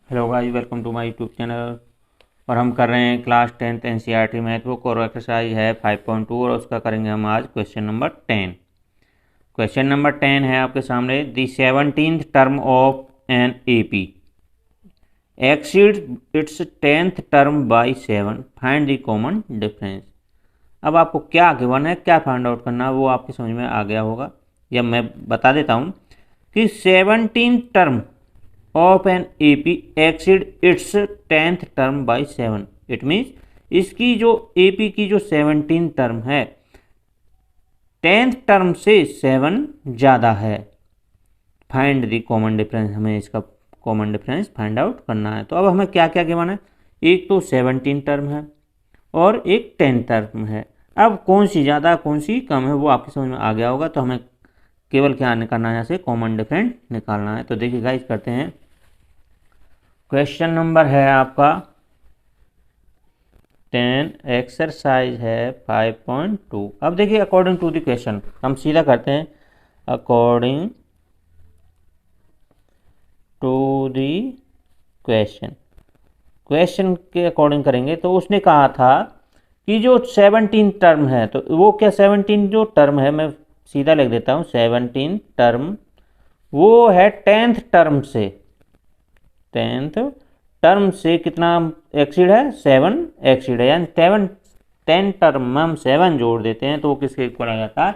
Hello guys, welcome to my YouTube channel. और हम कर रहे हैं class 10th NCERT math book और एक्सरसाइज है 5.2 और उसका करेंगे हम आज क्वेश्चन नंबर 10। क्वेश्चन नंबर 10 है आपके सामने। The 17th term of an AP exceeds its 10th term by 7, find the common difference. अब आपको क्या गिवन है, क्या फाइंड आउट करना है, वो आपकी समझ में आ गया होगा। या मैं बता देता हूँ कि 17th term of an AP exceed it's 10th term by 7। It means इसकी जो एपी की जो 17 टर्म है 10th टर्म से 7 ज़्यादा है। फाइंड द कॉमन डिफरेंस, हमें इसका कॉमन डिफरेंस फाइंड आउट करना है। तो अब हमें क्या क्या गिवन है, एक तो 17 टर्म है और एक 10 टर्म है। अब कौन सी ज़्यादा कौन सी कम है वो आपकी समझ में आ गया होगा। तो हमें केवल क्या निकालना है, यहाँ से कॉमन डिफरेंस निकालना है। तो देखिए गाइस, करते हैं। क्वेश्चन नंबर है आपका 10, एक्सरसाइज है 5.2। अब देखिए, अकॉर्डिंग टू द क्वेश्चन हम सीधा करते हैं। अकॉर्डिंग टू द क्वेश्चन के अकॉर्डिंग करेंगे। तो उसने कहा था कि जो 17 टर्म है, तो वो क्या 17 जो टर्म है, मैं सीधा लिख देता हूँ। 17 टर्म वो है 10th टर्म से, 10th टर्म से कितना एक्सीड है, 7 एक्सीड है। यानी 10 टर्म में हम 7 जोड़ देते हैं तो वो किसके इक्वल आ जाता है,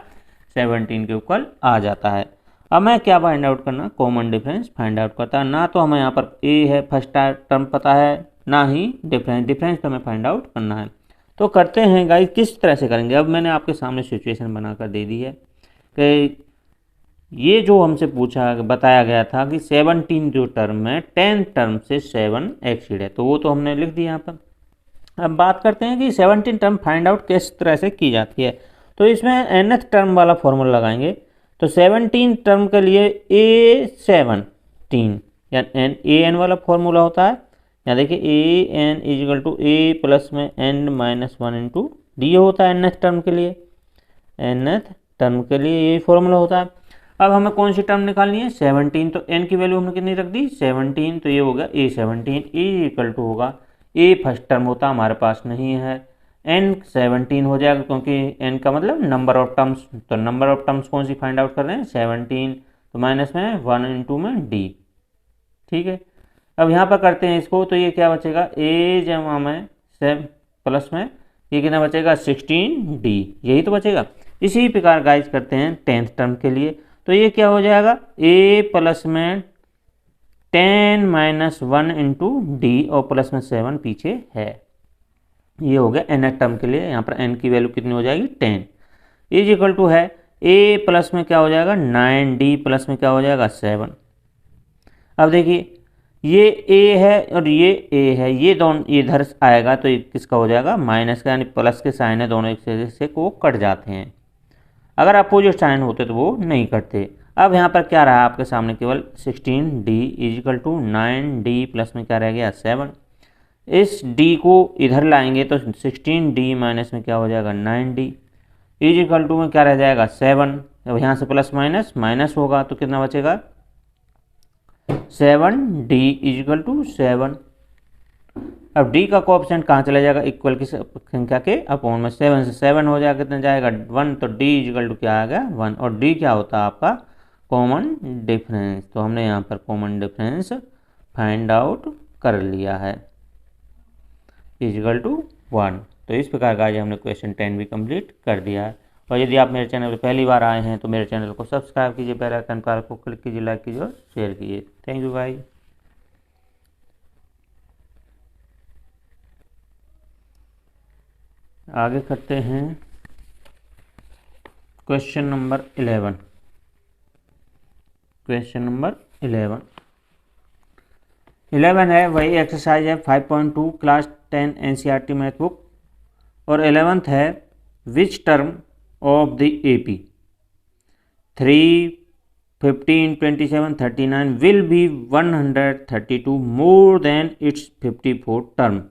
17 के इक्वल आ जाता है। अब मैं क्या फाइंड आउट करना, कॉमन डिफरेंस फाइंड आउट करता है। ना तो हमें यहाँ पर ए है फर्स्ट टर्म पता है, ना ही डिफरेंस तो हमें फाइंड आउट करना है। तो करते हैं गाइस, किस तरह से करेंगे। अब मैंने आपके सामने सिचुएशन बनाकर दे दी है कि ये जो हमसे पूछा बताया गया था कि 17 जो टर्म है 10 टर्म से 7 एक्सीड है, तो वो तो हमने लिख दिया यहाँ पर। अब बात करते हैं कि 17 टर्म फाइंड आउट किस तरह से की जाती है। तो इसमें nth टर्म वाला फॉर्मूला लगाएंगे। तो 17 टर्म के लिए A17 या एन वाला फॉर्मूला होता है। यहाँ देखिए AN is equal to A plus में N-1 इंटू डी होता है nth टर्म के लिए। nth टर्म के लिए ये फॉर्मूला होता है। अब हमें कौन सी टर्म निकालनी है, 17। तो n की वैल्यू हमने कितनी रख दी, 17। तो ये हो गया A17 इक्वल टू होगा ए फर्स्ट टर्म होता हमारे पास नहीं है, n 17 हो जाएगा क्योंकि n का मतलब नंबर ऑफ टर्म्स। तो नंबर ऑफ टर्म्स कौन सी फाइंड आउट कर रहे हैं, 17। तो माइनस में 1 इंटू में d। ठीक है, अब यहाँ पर करते हैं इसको। तो ये क्या बचेगा, ए जमा में 7 प्लस में ये कितना बचेगा, 16d, यही तो बचेगा। इसी प्रकार गाइस करते हैं 10th टर्म के लिए। तो ये क्या हो जाएगा, a प्लस में 10-1 इंटू डी और प्लस में 7 पीछे है। ये हो गया nth टर्म के लिए। यहाँ पर n की वैल्यू कितनी हो जाएगी, 10 इज इक्वल टू है a प्लस में क्या हो जाएगा 9d प्लस में क्या हो जाएगा 7। अब देखिए ये a है और ये a है, ये दोनों इधर आएगा तो ये किसका हो जाएगा, माइनस का, यानी प्लस के साइन है दोनों एक से वो कट जाते हैं। अगर अपोजिट साइन होते तो वो नहीं कटते। अब यहाँ पर क्या रहा आपके सामने, केवल 16d is equal to 9d plus में क्या रह गया 7। इस d को इधर लाएंगे तो 16d माइनस में क्या हो जाएगा 9d इजिकल टू में क्या रह जाएगा 7। अब यहाँ से प्लस माइनस माइनस होगा तो कितना बचेगा 7d इजिकल टू 7। अब d का कोएफिशिएंट कहाँ चला जाएगा, इक्वल की संख्या के अपॉन में 7 से 7 हो जाएगा, कितना जाएगा 1। तो d इजिकल टू क्या आ गया 1। और d क्या होता है आपका, कॉमन डिफरेंस। तो हमने यहाँ पर कॉमन डिफरेंस फाइंड आउट कर लिया है, इजिकल टू 1। तो इस प्रकार का आज हमने क्वेश्चन 10 भी कंप्लीट कर दिया है। और यदि आप मेरे चैनल पर पहली बार आए हैं तो मेरे चैनल को सब्सक्राइब कीजिए, बेल आइकन पर को क्लिक कीजिए, लाइक कीजिए और शेयर कीजिए। थैंक यू भाई। आगे करते हैं क्वेश्चन नंबर 11। क्वेश्चन नंबर 11 है, वही एक्सरसाइज है 5.2 क्लास 10 एनसीईआरटी मैथ बुक। और 11th है, which term of the AP 3, 15, 27, 39 will be 132 more than it's 54 term.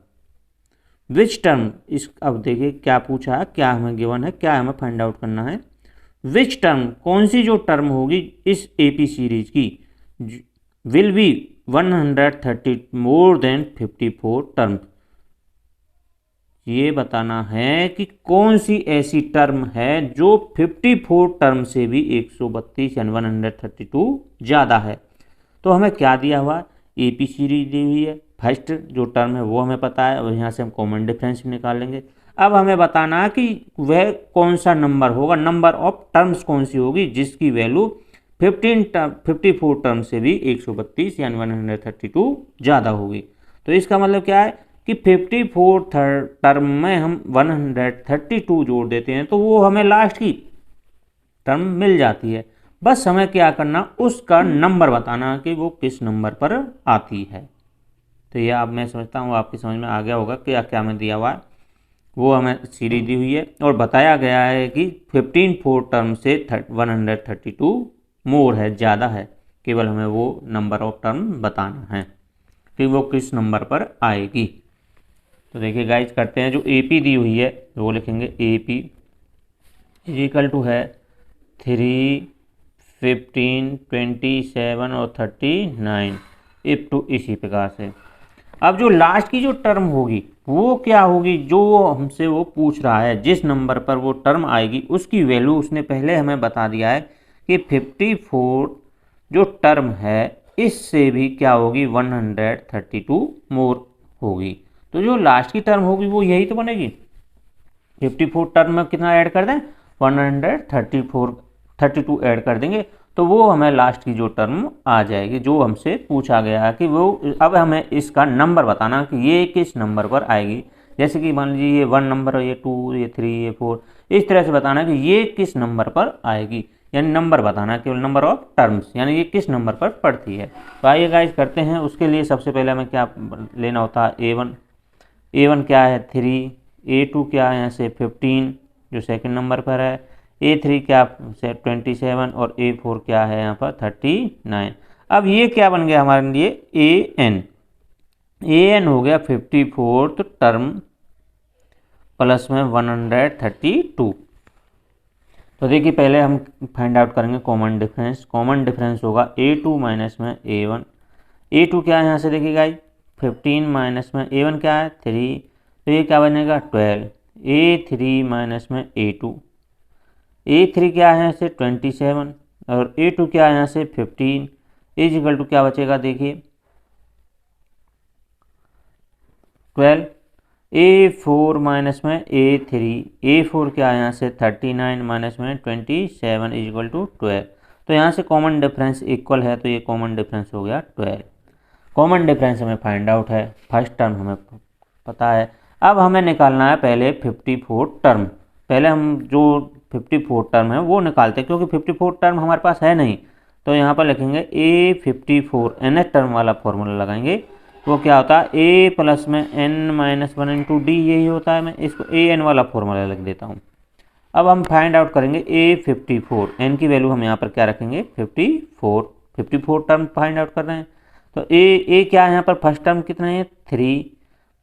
Which term, इस अब देखिए क्या पूछा है, क्या हमें गिवन है, क्या हमें फाइंड आउट करना है। विच टर्म, कौन सी जो टर्म होगी इस एपी सीरीज की, will be 130 more than 54 term. ये बताना है कि कौन सी ऐसी टर्म है जो 54 टर्म से भी 132 यानी 132 ज़्यादा है। तो हमें क्या दिया हुआ, ए पी सीरीज दी हुई है, फर्स्ट जो टर्म है वो हमें पता है और यहाँ से हम कॉमन डिफरेंस निकाल लेंगे। अब हमें बताना है कि वह कौन सा नंबर होगा, नंबर ऑफ टर्म्स कौन सी होगी जिसकी वैल्यू 54 टर्म से भी 132 यानी 132 ज़्यादा होगी। तो इसका मतलब क्या है कि 54 टर्म में हम 132 जोड़ देते हैं तो वो हमें लास्ट की टर्म मिल जाती है। बस हमें क्या करना, उसका नंबर बताना कि वो किस नंबर पर आती है। तो ये अब मैं समझता हूँ आपकी समझ में आ गया होगा कि क्या हमें दिया हुआ है, वो हमें सीरीज दी हुई है और बताया गया है कि 15 टर्म से 132 मोर है, ज़्यादा है। केवल हमें वो नंबर ऑफ टर्म बताना है कि वो किस नंबर पर आएगी। तो देखिए गाइज करते हैं, जो ए पी दी हुई है वो लिखेंगे ए पी इक्वल टू है 3, 15, 27 और 39 इप टू इसी प्रकार से। अब जो लास्ट की जो टर्म होगी वो क्या होगी, जो हमसे वो पूछ रहा है, जिस नंबर पर वो टर्म आएगी उसकी वैल्यू उसने पहले हमें बता दिया है कि 54 जो टर्म है इससे भी क्या होगी 132 मोर होगी। तो जो लास्ट की टर्म होगी वो यही तो बनेगी। 54 टर्म में कितना ऐड कर दें, 132 ऐड कर देंगे तो वो हमें लास्ट की जो टर्म आ जाएगी जो हमसे पूछा गया है कि वो। अब हमें इसका नंबर बताना कि ये किस नंबर पर आएगी। जैसे कि मान लीजिए ये 1 नंबर, ये 2, ये 3, ये 4, इस तरह से बताना कि ये किस नंबर पर आएगी, यानी नंबर बताना केवल नंबर ऑफ टर्म्स, यानी ये किस नंबर पर पड़ती है। तो आइए गाइस करते हैं। उसके लिए सबसे पहले हमें क्या लेना होता है, A1 क्या है 3, A2 क्या है यहाँ से 15 जो सेकंड नंबर पर है, A3 क्या 27 और A4 क्या है यहाँ पर 39। अब ये क्या बन गया हमारे लिए AN हो गया 54 टर्म प्लस में 132। तो देखिए पहले हम फाइंड आउट करेंगे कॉमन डिफरेंस। कॉमन डिफरेंस होगा A2 माइनस में A1। A2 क्या है यहाँ से देखिए गाइस 15 माइनस में A1 क्या है 3, तो ये क्या बनेगा 12। A3 माइनस में A2, A3 क्या है यहाँ से 27 और A2 क्या है यहाँ से 15 इज इक्वल टू क्या बचेगा देखिए 12। A4 माइनस में A4 क्या है यहाँ से 39 माइनस में 27 इज इक्वल टू 12। तो यहाँ से कॉमन डिफरेंस इक्वल है तो ये कॉमन डिफरेंस हो गया 12। कॉमन डिफरेंस हमें फाइंड आउट है, फर्स्ट टर्म हमें पता है। अब हमें निकालना है पहले 54 टर्म। पहले हम जो 54 टर्म है वो निकालते हैं क्योंकि 54 टर्म हमारे पास है नहीं। तो यहाँ पर लिखेंगे A54 nth टर्म वाला फॉर्मूला लगाएंगे। वो क्या होता है A प्लस में n-1 इंटू डी, यही होता है। मैं इसको AN वाला फॉर्मूला लिख देता हूँ। अब हम फाइंड आउट करेंगे A54, n की वैल्यू हम यहाँ पर क्या रखेंगे 54 टर्म फाइंड आउट कर रहे हैं। तो ए क्या है यहाँ पर फर्स्ट टर्म कितना है 3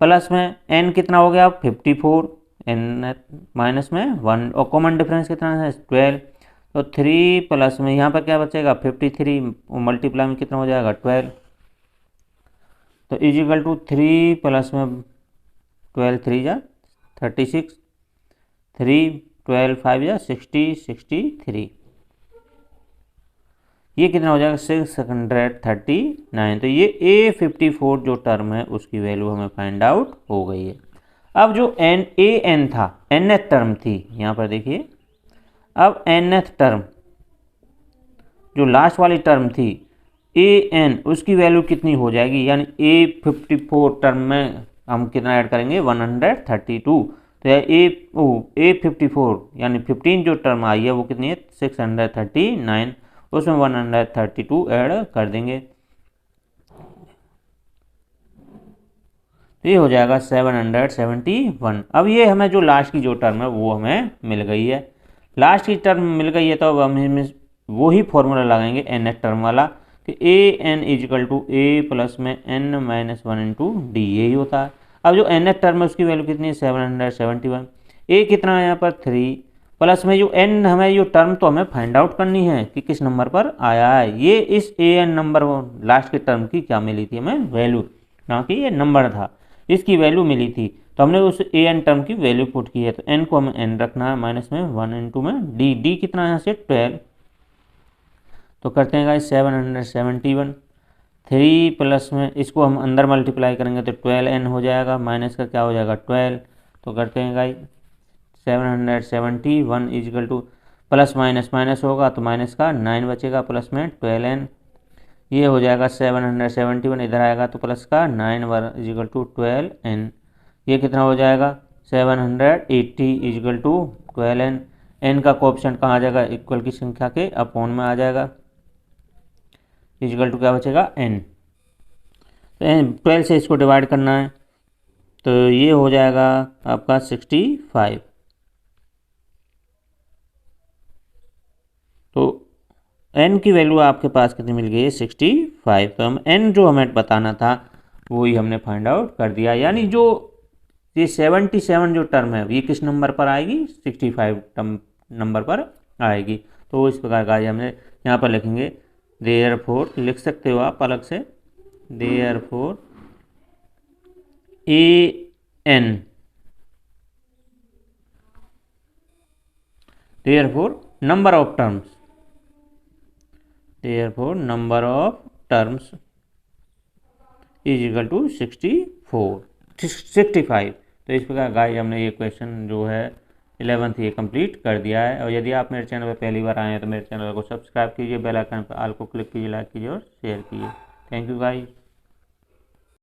प्लस में n कितना हो गया 54, n माइनस में 1 और कॉमन डिफरेंस कितना है 12। तो 3 प्लस में यहाँ पर क्या बचेगा 53 मल्टीप्लाई में कितना हो जाएगा 12। तो इज इक्वल टू 3 प्लस में 12 3 जा 36, 3 12 5 जा 63। ये कितना हो जाएगा 639। तो ये A54 जो टर्म है उसकी वैल्यू हमें फाइंड आउट हो गई है। अब जो AN था nth टर्म थी, यहाँ पर देखिए अब nth टर्म जो लास्ट वाली टर्म थी AN उसकी वैल्यू कितनी हो जाएगी, यानी A54 टर्म में हम कितना ऐड करेंगे 132। तो A54 यानी 15 जो टर्म आई है वो कितनी है 639, उसमें 132 ऐड कर देंगे तो ये हो जाएगा 771। अब ये हमें जो लास्ट की जो टर्म है वो हमें मिल गई है। लास्ट की टर्म मिल गई है तो अब हम वही फॉर्मूला लगाएंगे nth टर्म वाला कि AN is equal to A plus में n-1 इंटू डी, यही होता है। अब जो nth टर्म है उसकी वैल्यू कितनी है 771। A कितना है यहाँ पर 3 प्लस में जो n हमें जो टर्म तो हमें फाइंड आउट करनी है कि किस नंबर पर आया है। ये इस an नंबर लास्ट के टर्म की क्या मिली थी हमें वैल्यू, ना कि ये नंबर था, इसकी वैल्यू मिली थी। तो हमने उस an टर्म की वैल्यू पुट की है, तो n को हमें n रखना है माइनस में 1 इंटू में d कितना है यहाँ से 12। तो करते हैं गाइस 771, 3 प्लस में इसको हम अंदर मल्टीप्लाई करेंगे तो 12n हो जाएगा, माइनस का क्या हो जाएगा 12। तो करते हैं guys 771 is equal to plus minus minus होगा तो माइनस का 9 बचेगा, प्लस में 12n, ये हो जाएगा 771, इधर आएगा तो प्लस का 9 इजिकल टू 12n, ये कितना हो जाएगा 780 इजिकल टू 12n। n का कोएफिशिएंट कहाँ आ जाएगा, इक्वल की संख्या के अपॉन में आ जाएगा, इजिकल टू क्या बचेगा n। तो 12 से इसको डिवाइड करना है, तो ये हो जाएगा आपका 65। तो n की वैल्यू आपके पास कितनी मिल गई है 65। तो हम n जो हमें बताना था वही हमने फाइंड आउट कर दिया, यानी जो ये 77 जो टर्म है ये किस नंबर पर आएगी 65 टर्म नंबर पर आएगी। तो इस प्रकार का हमने यहाँ पर लिखेंगे देयरफॉर, लिख सकते हो आप अलग से, therefore an, therefore number of terms, therefore number of terms is equal to 65। तो इस प्रकार गाइस हमने ये क्वेश्चन जो है 11th ये कंप्लीट कर दिया है। और यदि आप मेरे चैनल पर पहली बार आए हैं तो मेरे चैनल को सब्सक्राइब कीजिए, बेल आइकन पर ऑल को क्लिक कीजिए, लाइक कीजिए और शेयर कीजिए। Thank you guys.